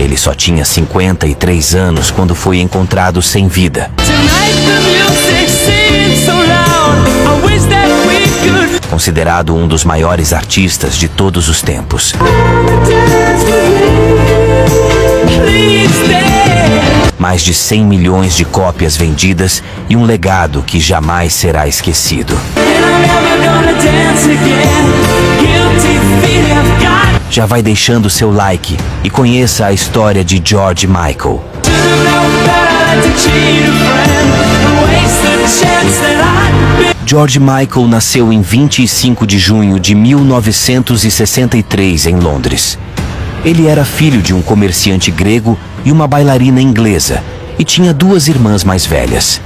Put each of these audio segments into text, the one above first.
Ele só tinha 53 anos quando foi encontrado sem vida. Considerado um dos maiores artistas de todos os tempos. Mais de 100 milhões de cópias vendidas e um legado que jamais será esquecido. Já vai deixando seu like e conheça a história de George Michael. George Michael nasceu em 25 de junho de 1963 em Londres. Ele era filho de um comerciante grego e uma bailarina inglesa e tinha duas irmãs mais velhas.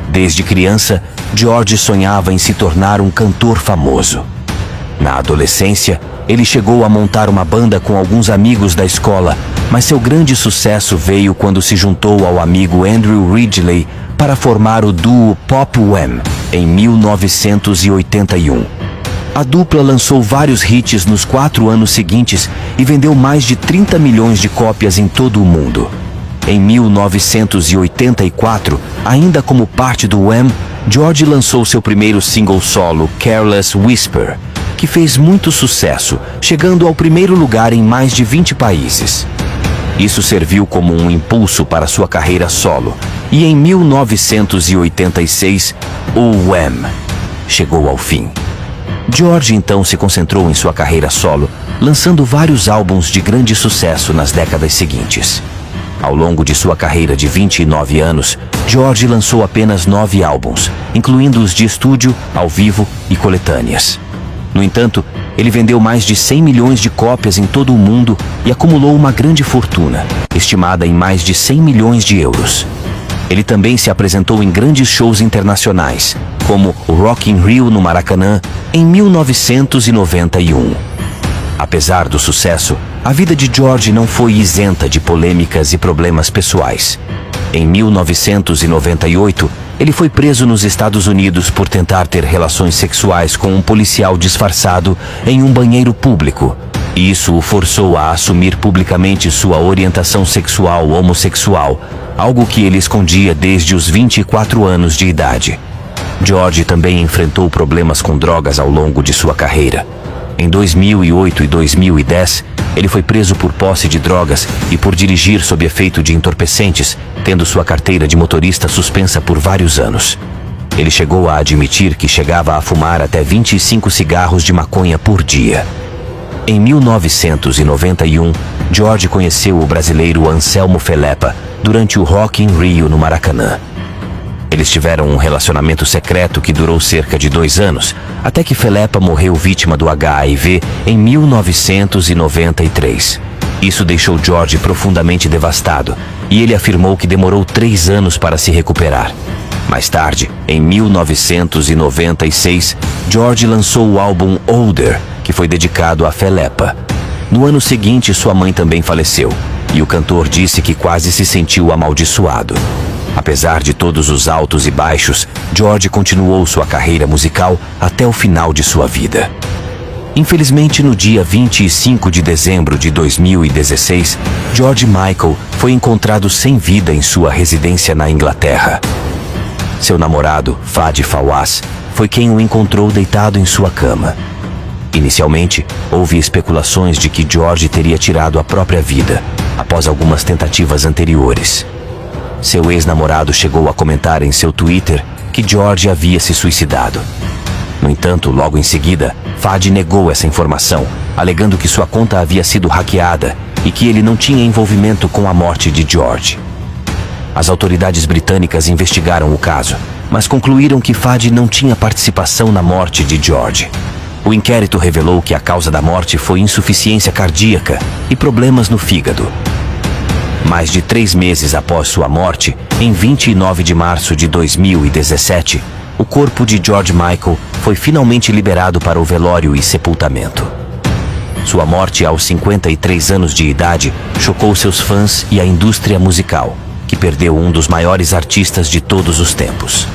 Desde criança, George sonhava em se tornar um cantor famoso. Na adolescência, ele chegou a montar uma banda com alguns amigos da escola, mas seu grande sucesso veio quando se juntou ao amigo Andrew Ridgeley para formar o duo Pop Wham em 1981. A dupla lançou vários hits nos 4 anos seguintes e vendeu mais de 30 milhões de cópias em todo o mundo. Em 1984, ainda como parte do Wham, George lançou seu primeiro single solo, Careless Whisper, que fez muito sucesso, chegando ao primeiro lugar em mais de 20 países. Isso serviu como um impulso para sua carreira solo, e em 1986, o Wham chegou ao fim. George então se concentrou em sua carreira solo, lançando vários álbuns de grande sucesso nas décadas seguintes. Ao longo de sua carreira de 29 anos, George lançou apenas 9 álbuns, incluindo os de estúdio, ao vivo e coletâneas. No entanto, ele vendeu mais de 100 milhões de cópias em todo o mundo e acumulou uma grande fortuna, estimada em mais de 100 milhões de euros. Ele também se apresentou em grandes shows internacionais, como o Rock in Rio no Maracanã, em 1991. Apesar do sucesso, a vida de George não foi isenta de polêmicas e problemas pessoais. Em 1998, ele foi preso nos Estados Unidos por tentar ter relações sexuais com um policial disfarçado em um banheiro público. E isso o forçou a assumir publicamente sua orientação sexual homossexual, algo que ele escondia desde os 24 anos de idade. George também enfrentou problemas com drogas ao longo de sua carreira. Em 2008 e 2010, ele foi preso por posse de drogas e por dirigir sob efeito de entorpecentes, tendo sua carteira de motorista suspensa por vários anos. Ele chegou a admitir que chegava a fumar até 25 cigarros de maconha por dia. Em 1991, George conheceu o brasileiro Anselmo Felepa durante o Rock in Rio no Maracanã. Eles tiveram um relacionamento secreto que durou cerca de 2 anos, até que Felepa morreu vítima do HIV em 1993. Isso deixou George profundamente devastado, e ele afirmou que demorou 3 anos para se recuperar. Mais tarde, em 1996, George lançou o álbum Older, que foi dedicado a Felepa. No ano seguinte, sua mãe também faleceu, e o cantor disse que quase se sentiu amaldiçoado. Apesar de todos os altos e baixos, George continuou sua carreira musical até o final de sua vida. Infelizmente, no dia 25 de dezembro de 2016, George Michael foi encontrado sem vida em sua residência na Inglaterra. Seu namorado, Fadi Fawaz, foi quem o encontrou deitado em sua cama. Inicialmente, houve especulações de que George teria tirado a própria vida, após algumas tentativas anteriores. Seu ex-namorado chegou a comentar em seu Twitter que George havia se suicidado. No entanto, logo em seguida, Fadi negou essa informação, alegando que sua conta havia sido hackeada e que ele não tinha envolvimento com a morte de George. As autoridades britânicas investigaram o caso, mas concluíram que Fadi não tinha participação na morte de George. O inquérito revelou que a causa da morte foi insuficiência cardíaca e problemas no fígado. Mais de 3 meses após sua morte, em 29 de março de 2017, o corpo de George Michael foi finalmente liberado para o velório e sepultamento. Sua morte aos 53 anos de idade chocou seus fãs e a indústria musical, que perdeu um dos maiores artistas de todos os tempos.